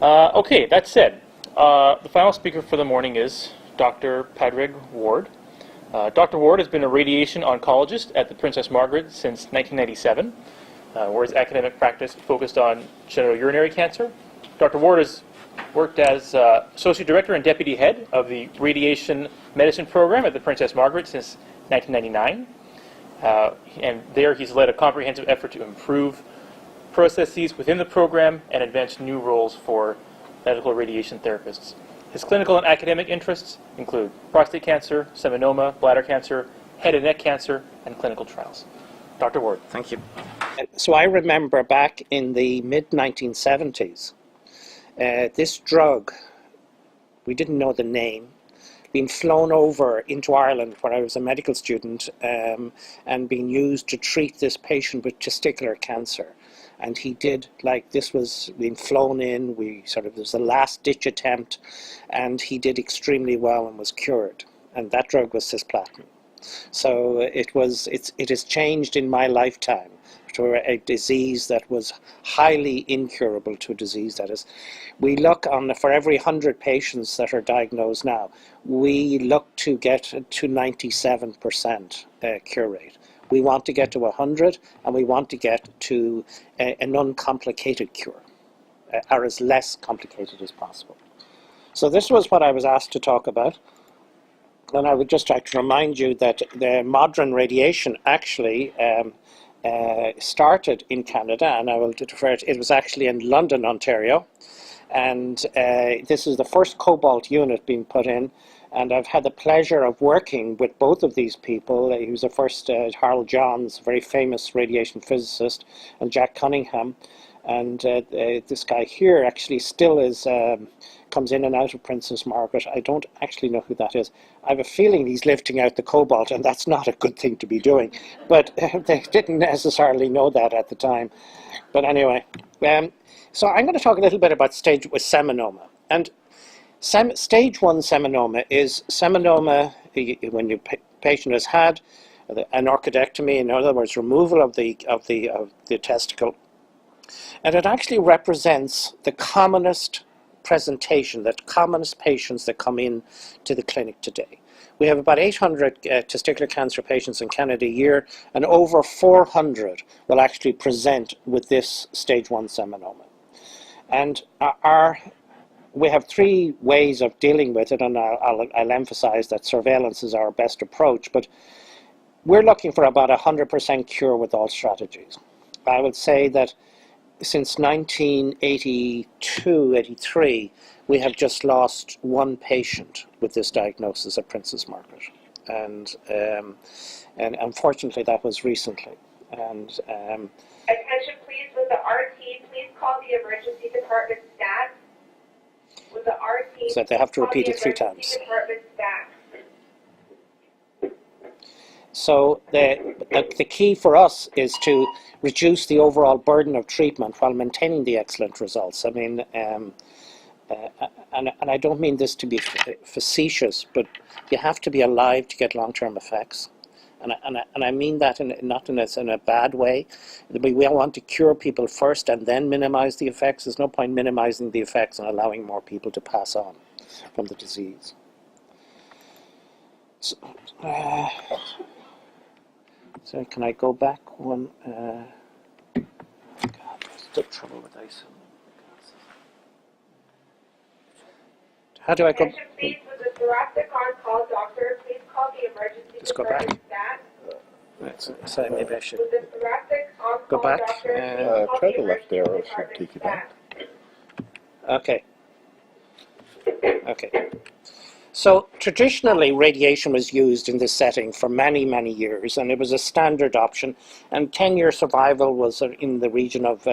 Okay, that said, the final speaker for the morning is Dr. Padraig Warde. Dr. Warde has been a radiation oncologist at the Princess Margaret since 1997, where his academic practice focused on genitourinary cancer. Dr. Warde has worked as Associate Director and Deputy Head of the Radiation Medicine Program at the Princess Margaret since 1999. And there he's led a comprehensive effort to improve processes within the program and advance new roles for medical radiation therapists. His clinical and academic interests include prostate cancer, seminoma, bladder cancer, head and neck cancer, and clinical trials. Dr. Warde. Thank you. So I remember back in the mid-1970s, this drug, we didn't know the name, being flown over into Ireland when I was a medical student and being used to treat this patient with testicular cancer. And he did, like, this was being flown in, it was a last ditch attempt, and he did extremely well and was cured. And that drug was cisplatin. So it has changed in my lifetime to a disease that was highly incurable to a disease that is. We look on, for every 100 patients that are diagnosed now, we look to get to 97% cure rate. We want to get to 100, and we want to get to an uncomplicated cure, or as less complicated as possible. So this was what I was asked to talk about. And I would just like to remind you that the modern radiation actually started in Canada, and I will defer it was actually in London, Ontario. And this is the first cobalt unit being put in. And I've had the pleasure of working with both of these people. He was the first, Harold Johns, a very famous radiation physicist, and Jack Cunningham. And this guy here actually still is, comes in and out of Princess Margaret. I don't actually know who that is. I have a feeling he's lifting out the cobalt, and that's not a good thing to be doing. But they didn't necessarily know that at the time. But anyway, so I'm going to talk a little bit about stage with seminoma. And stage 1 seminoma is seminoma when your patient has had an orchidectomy, in other words, removal of the testicle, and it actually represents the commonest presentation, the commonest patients that come in to the clinic today. We have about 800 testicular cancer patients in Canada a year, and over 400 will actually present with this stage 1 seminoma. And we have 3 ways of dealing with it, and I'll emphasize that surveillance is our best approach, but we're looking for about 100% cure with all strategies. I would say that since 1982, 83, we have just lost 1 patient with this diagnosis at Princess Margaret. And unfortunately that was recently. And attention please, with the RT, please call the emergency department staff. With the RT, so they have to repeat it 3 times. So the key for us is to reduce the overall burden of treatment while maintaining the excellent results. I mean, and I don't mean this to be facetious, but you have to be alive to get long-term effects. And I mean that not in a bad way. We want to cure people first and then minimize the effects. There's no point minimizing the effects and allowing more people to pass on from the disease. So, so can I go back one? God, there's still trouble with ice. How do I go? Please, with the thoracic on-call doctor, please call the emergency Just go back. So maybe I should go back. Try the left arrow, should take you back. Okay. Okay. So traditionally, radiation was used in this setting for many, many years, and it was a standard option. And 10-year survival was in the region of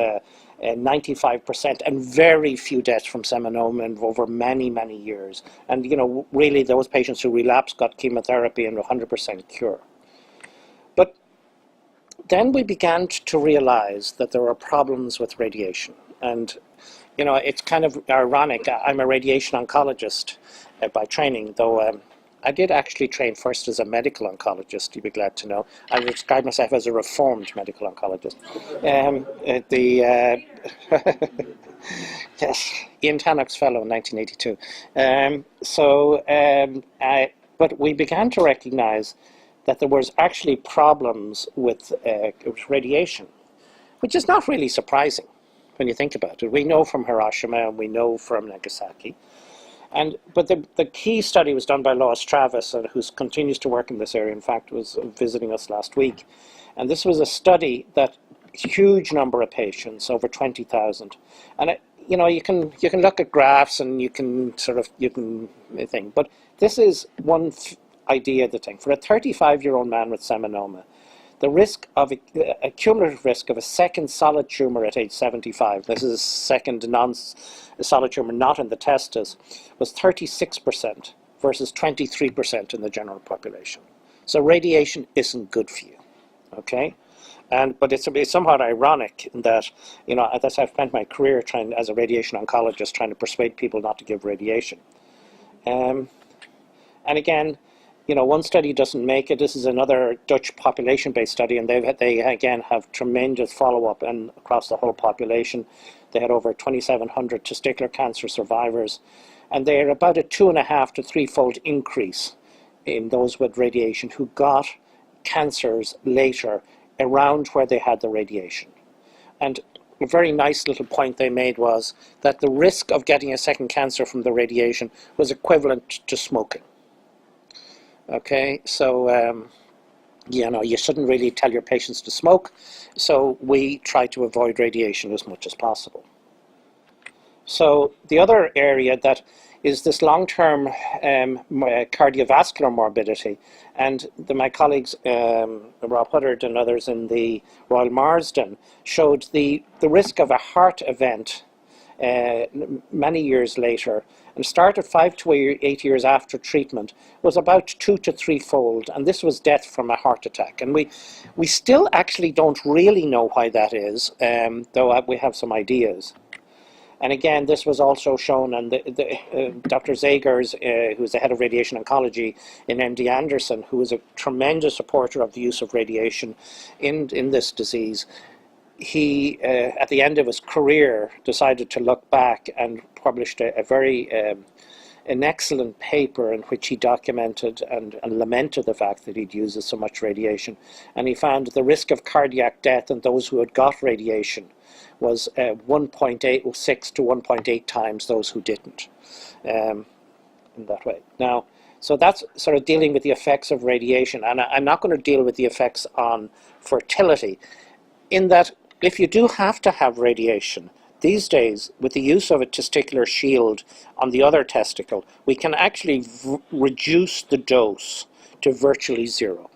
95%, and very few deaths from seminoma over many, many years. And you know, really, those patients who relapsed got chemotherapy and 100% cure. But then we began to realize that there were problems with radiation. And you know, it's kind of ironic. I'm a radiation oncologist by training, though I did actually train first as a medical oncologist, you'd be glad to know. I would describe myself as a reformed medical oncologist. Yes, Ian Tannock's fellow in 1982. But we began to recognize that there was actually problems with radiation, which is not really surprising when you think about it. We know from Hiroshima and we know from Nagasaki. But the key study was done by Lois Travis, who continues to work in this area. In fact, was visiting us last week. And this was a study that huge number of patients, over 20,000. And you can look at graphs and you can think. But this is one idea of the thing. For a 35-year-old man with seminoma, the risk of a cumulative risk of a second solid tumor at age 75, this is a second non-solid tumor not in the testis, was 36% versus 23% in the general population. So radiation isn't good for you, okay? But it's somewhat ironic in that, I've spent my career as a radiation oncologist trying to persuade people not to give radiation. And again, one study doesn't make it. This is another Dutch population-based study, and they again have tremendous follow-up and across the whole population. They had over 2,700 testicular cancer survivors, and they're about a 2.5 to 3-fold increase in those with radiation who got cancers later around where they had the radiation. And a very nice little point they made was that the risk of getting a second cancer from the radiation was equivalent to smoking. Okay, so you shouldn't really tell your patients to smoke, so we try to avoid radiation as much as possible. So the other area that is this long-term cardiovascular morbidity, and my colleagues Rob Huddard and others in the Royal Marsden showed the risk of a heart event many years later, and started 5 to 8 years after treatment, was about 2 to 3-fold, and this was death from a heart attack. And we still actually don't really know why that is, though we have some ideas. And again, this was also shown, and Dr. Zagers, who is the head of radiation oncology in MD Anderson, who is a tremendous supporter of the use of radiation in this disease. He, at the end of his career, decided to look back and published an excellent paper in which he documented and lamented the fact that he'd used so much radiation. And he found the risk of cardiac death in those who had got radiation was 1.86 to 1.8 times those who didn't, in that way. Now, so that's sort of dealing with the effects of radiation, and I'm not going to deal with the effects on fertility, in that if you do have to have radiation, these days, with the use of a testicular shield on the other testicle, we can actually reduce the dose to virtually zero.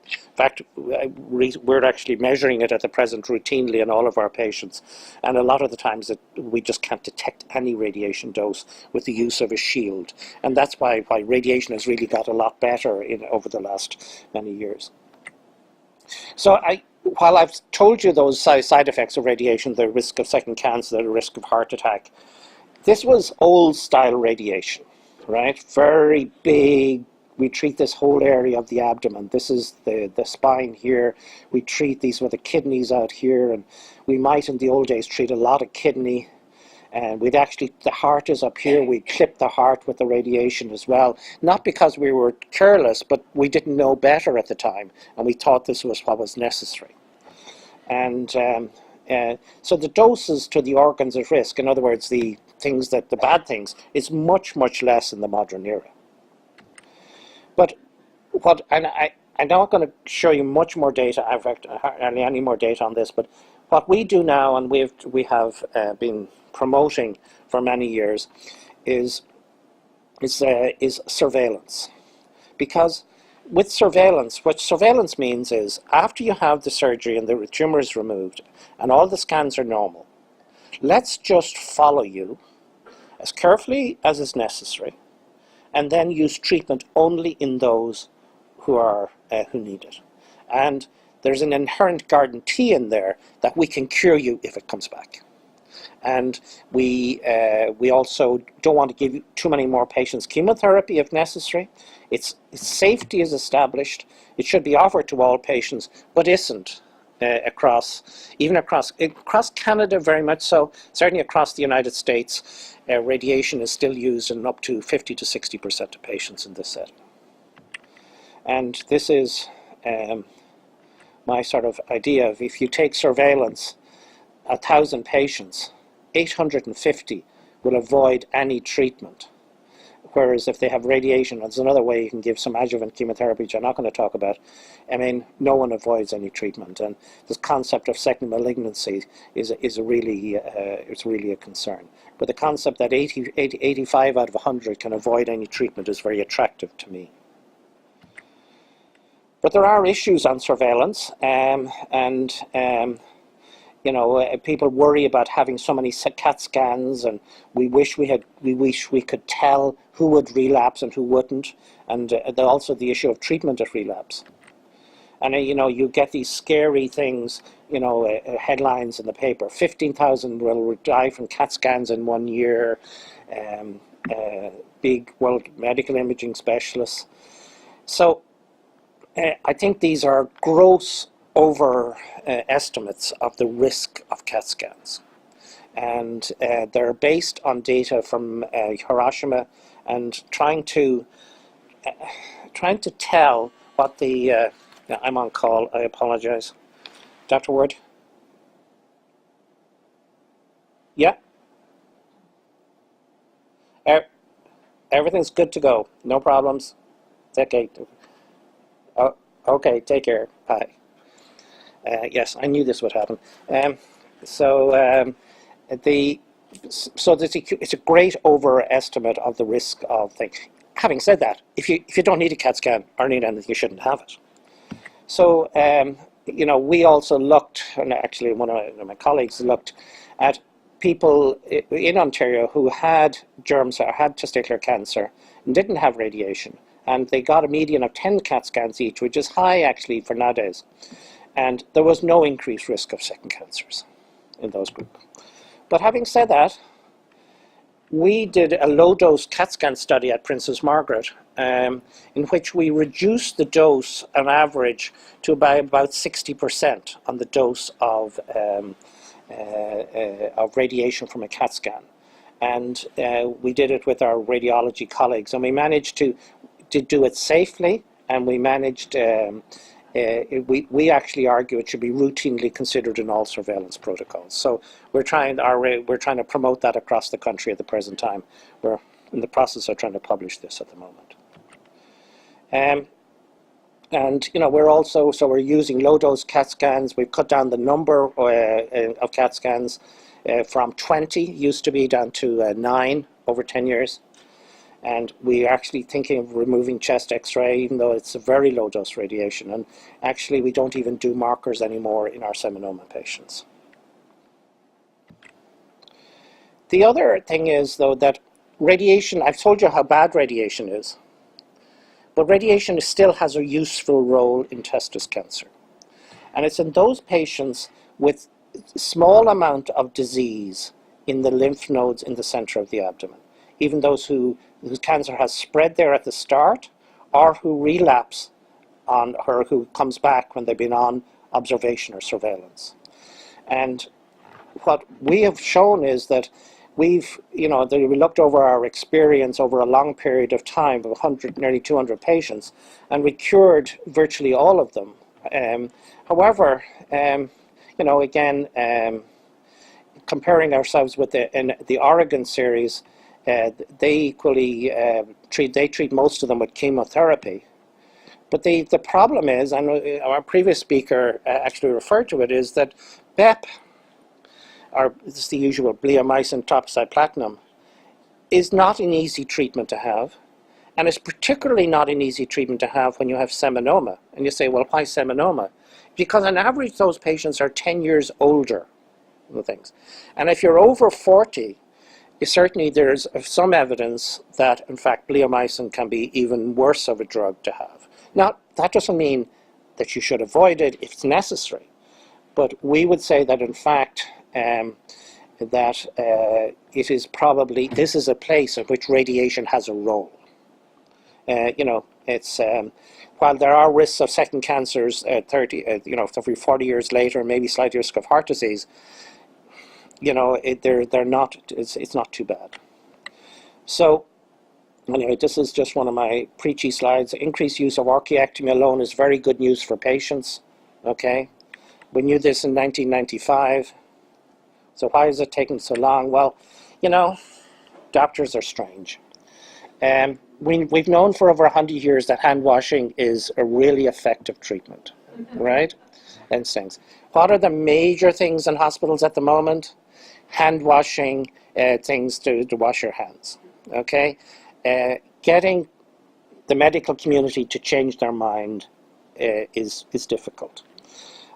In fact, we're actually measuring it at the present routinely in all of our patients, and a lot of the times we just can't detect any radiation dose with the use of a shield, and that's why radiation has really got a lot better over the last many years. So while I've told you those side effects of radiation, the risk of second cancer, the risk of heart attack, this was old style radiation, right? Very big. We treat this whole area of the abdomen. This is the spine here. We treat these with the kidneys out here, and we might in the old days treat a lot of kidney. And the heart is up here. We clip the heart with the radiation as well. Not because we were careless, but we didn't know better at the time, and we thought this was what was necessary. And so the doses to the organs at risk, in other words, the bad things, is much, much less in the modern era. But I'm not going to show you much more data, in fact, hardly any more data on this, but what we do now, and we have been promoting for many years, is surveillance. Because with surveillance, what surveillance means is after you have the surgery and the tumor is removed and all the scans are normal, let's just follow you as carefully as is necessary, and then use treatment only in those who need it. And there's an inherent guarantee in there that we can cure you if it comes back. And we also don't want to give too many more patients chemotherapy if necessary. Its safety is established. It should be offered to all patients, but isn't even across Canada, very much so. Certainly across the United States, radiation is still used in up to 50 to 60% of patients in this setting. And this is my sort of idea of, if you take surveillance, 1,000 patients, 850 will avoid any treatment. Whereas if they have radiation, there's another way you can give some adjuvant chemotherapy, which I'm not going to talk about. I mean, no one avoids any treatment, and this concept of second malignancy is really a concern. But the concept that 85 out of 100 can avoid any treatment is very attractive to me. But there are issues on surveillance, you know, people worry about having so many CAT scans, and we wish we could tell who would relapse and who wouldn't, and also the issue of treatment of relapse. And you know, you get these scary things, you know, headlines in the paper: 15,000 will die from CAT scans in 1 year. Big world medical imaging specialists. So I think these are gross estimates of the risk of CAT scans, and they're based on data from Hiroshima, and trying to tell what the I'm on call, I apologize. Dr. Warde? Yeah? Everything's good to go, no problems. It's okay. Oh, okay, take care, bye. Yes, I knew this would happen. It's a great overestimate of the risk of things. Having said that, if you don't need a CAT scan or need anything, you shouldn't have it. So you know, we also looked, and actually one of my colleagues looked at people in Ontario who had germs or had testicular cancer and didn't have radiation, and they got a median of 10 CAT scans each, which is high actually for nowadays. And there was no increased risk of second cancers in those groups. But having said that, we did a low-dose CAT scan study at Princess Margaret, in which we reduced the dose on average to about 60% on the dose of radiation from a CAT scan. And we did it with our radiology colleagues, and we managed to do it safely, and we managed we actually argue it should be routinely considered in all surveillance protocols. So we're trying to promote that across the country at the present time. We're in the process of trying to publish this at the moment. And you know, we're using low-dose CAT scans. We've cut down the number of CAT scans from 20 used to be down to 9 over 10 years. And we're actually thinking of removing chest X-ray, even though it's a very low dose radiation. And actually, we don't even do markers anymore in our seminoma patients. The other thing is, though, that radiation, I've told you how bad radiation is, but radiation still has a useful role in testis cancer. And it's in those patients with small amount of disease in the lymph nodes in the center of the abdomen, even those whose cancer has spread there at the start, or who relapse on, or who comes back when they've been on observation or surveillance. And what we have shown is that we looked over our experience over a long period of time of 100, nearly 200 patients, and we cured virtually all of them. However, comparing ourselves with the Oregon series, they treat most of them with chemotherapy. But the problem is, and our previous speaker actually referred to it, is that BEP, or it's the usual bleomycin topside platinum, is not an easy treatment to have, and it's particularly not an easy treatment to have when you have seminoma. And you say, well, why seminoma? Because on average those patients are 10 years older than things. And if you're over 40, certainly there's some evidence that, in fact, bleomycin can be even worse of a drug to have. Now, that doesn't mean that you should avoid it if it's necessary, but we would say that, in fact, it is probably, this is a place in which radiation has a role. It's while there are risks of second cancers, 30, 40 years later, maybe slight risk of heart disease. They're not. It's not too bad. So, anyway, this is just one of my preachy slides. Increased use of orchiectomy alone is very good news for patients. Okay, we knew this in 1995. So why is it taking so long? Well, doctors are strange. We've known for over 100 years that hand washing is a really effective treatment, right? And things. What are the major things in hospitals at the moment? Hand washing, things to wash your hands, okay? Getting the medical community to change their mind is difficult.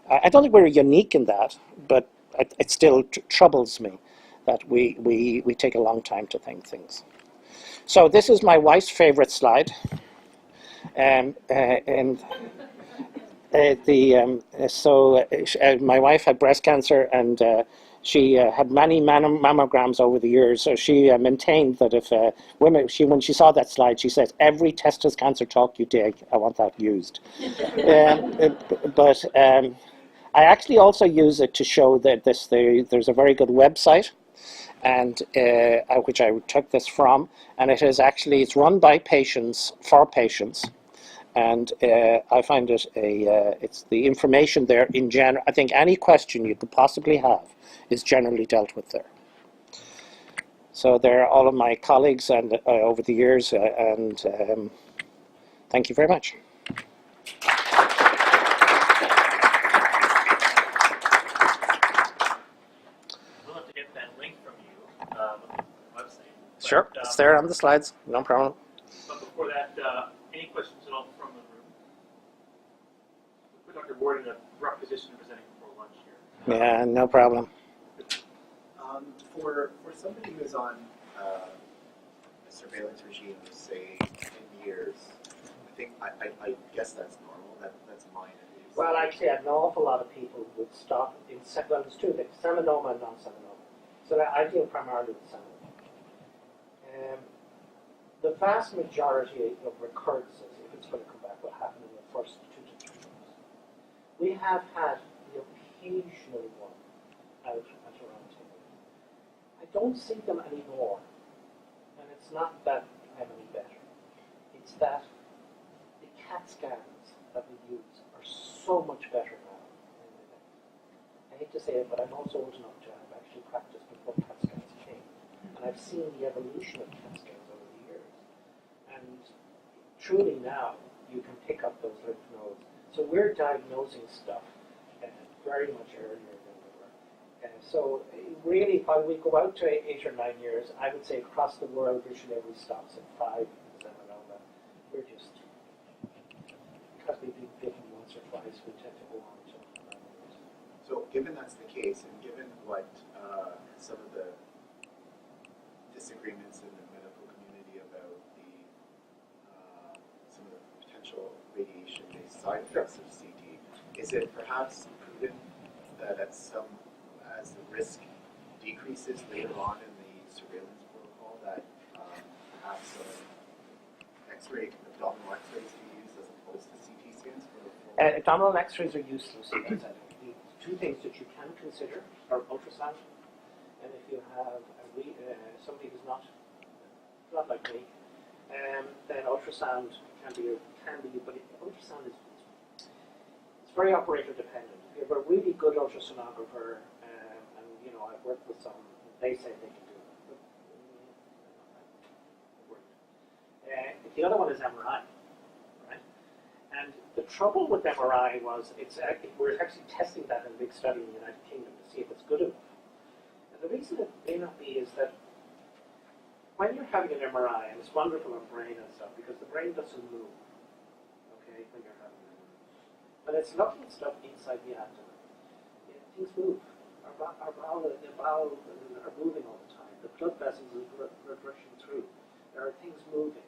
I don't think we're unique in that, but it still troubles me that we take a long time to think things. So this is my wife's favorite slide. My wife had breast cancer, and she had many mammograms over the years. So she maintained that if when she saw that slide, she said, "Every testis cancer talk you take, I want that used." But I actually also use it to show that there's a very good website, and which I took this from, and it's run by patients for patients. And I find it's the information there in general. I think any question you could possibly have is generally dealt with there. So there are all of my colleagues and over the years, and thank you very much. We'll have to get that link from you on the website. Sure, it's there on the slides, no problem. But before that, any questions at all from the room? We put Dr. Warde in a rough position presenting before lunch here. Yeah, no problem. For somebody who's on a surveillance regime of, say, 10 years, I guess that's normal. That's mine at least. Well, actually, an awful lot of people would stop in, well, there's two things, seminoma and non-seminoma. So I deal primarily with seminoma. The vast majority of recurrences, if it's going to come back, will happen in the first 2 to 3 months. We have had the occasional one out at around 10 years. I don't see them anymore, and it's not that I'm any better. It's that the CAT scans that we use are so much better now. I hate to say it, but I'm also old enough to have actually practiced before CAT scans came, and I've seen the evolution of CAT scans over the years. And truly now, you can pick up those lymph nodes. So we're diagnosing stuff very much earlier than we were. So really, while we go out to 8 or 9 years, I would say across the world, virtually every stops at 5 in seminoma. We're just, because we've been bitten once or twice, we tend to go on to 9 years. So given that's the case, and given what some of the disagreements in the medical community about some of the potential radiation-based side effects of CT, is it perhaps prudent that as the risk decreases later on in the surveillance protocol, that perhaps abdominal X-rays be used as opposed to CT scans for Abdominal X-rays are useless. The two things that you can consider are ultrasound, and if you have somebody who's not like me, then ultrasound can be, but ultrasound is it's very operator dependent. If you have a really good ultrasonographer, and I've worked with some, they say they can do it. But the other one is MRI, right? And the trouble with MRI was we're actually testing that in a big study in the United Kingdom to see if it's good enough. And the reason it may not be is that when you're having an MRI, and it's wonderful on brain and stuff, because the brain doesn't move, okay, when you're having an MRI. But it's looking at stuff inside the abdomen. Things move. Our bowels are moving all the time. The blood vessels are rushing through. There are things moving.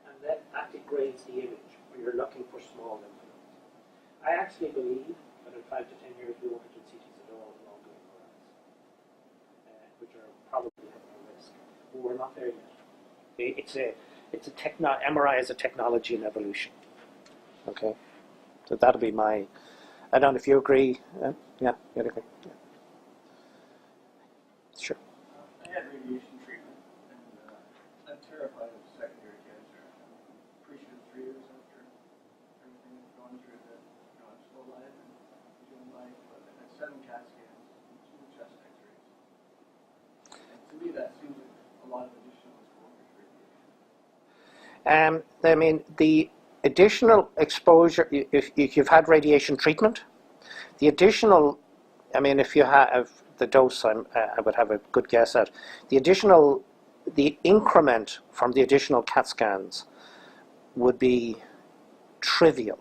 And that degrades the image when you're looking for small lymph nodes. I actually believe that in 5 to 10 years we won't do CTs at all in all doing MRIs, which are probably having a risk. But we're not there yet. it's a MRI is a technology in evolution. Okay, so that'll be my. I don't know if you agree. Yeah, you agree. Yeah. Sure. I had radiation treatment, and I'm terrified of secondary cancer. I'm appreciative 3 years after everything I've gone through that I'm still alive and enjoying life. But I had 7 CAT scans and 2 chest X-rays. And to me, that seems like a lot of additional exposure to radiation. I mean, the additional exposure, if you've had radiation treatment, the additional, I mean, if you have the dose, I would have a good guess at, the increment from the additional CAT scans would be trivial.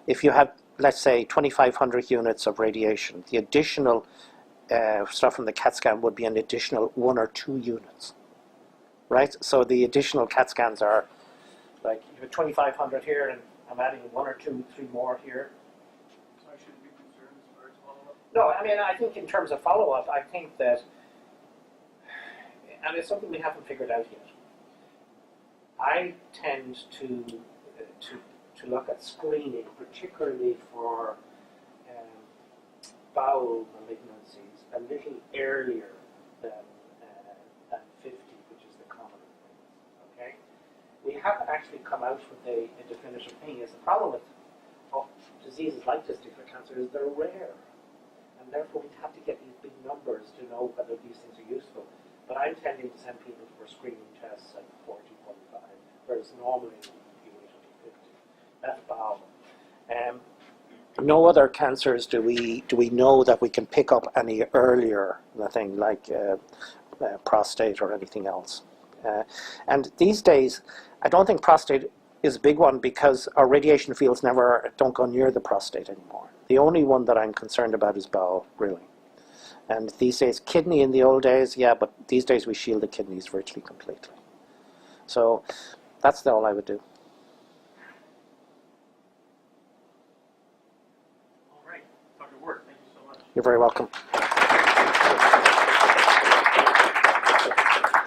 If you have, let's say, 2,500 units of radiation, the additional stuff from the CAT scan would be an additional 1 or 2 units, right? So the additional CAT scans are, like, you have 2,500 here, and I'm adding 1 or 2, 3 more here. So I shouldn't be concerned as far as follow-up? No, I mean, I think in terms of follow-up, I think that, and it's something we haven't figured out yet. I tend to look at screening, particularly for bowel malignancies, a little earlier than 50, which is the common thing. Okay, we haven't actually come out with a definitive thing. Is the problem with diseases like testicular cancer is they're rare, and therefore we have to get these big numbers to know whether these things are useful. But I'm tending to send people for screening tests at 40, 45, whereas normally you wait until 50. That's bowel. No other cancers do we know that we can pick up any earlier, nothing like prostate or anything else. And these days, I don't think prostate is a big one because our radiation fields don't go near the prostate anymore. The only one that I'm concerned about is bowel, really. And these days, kidney in the old days, yeah, but these days we shield the kidneys virtually completely. So that's all I would do. All right, Dr. Warde, thank you so much. You're very welcome.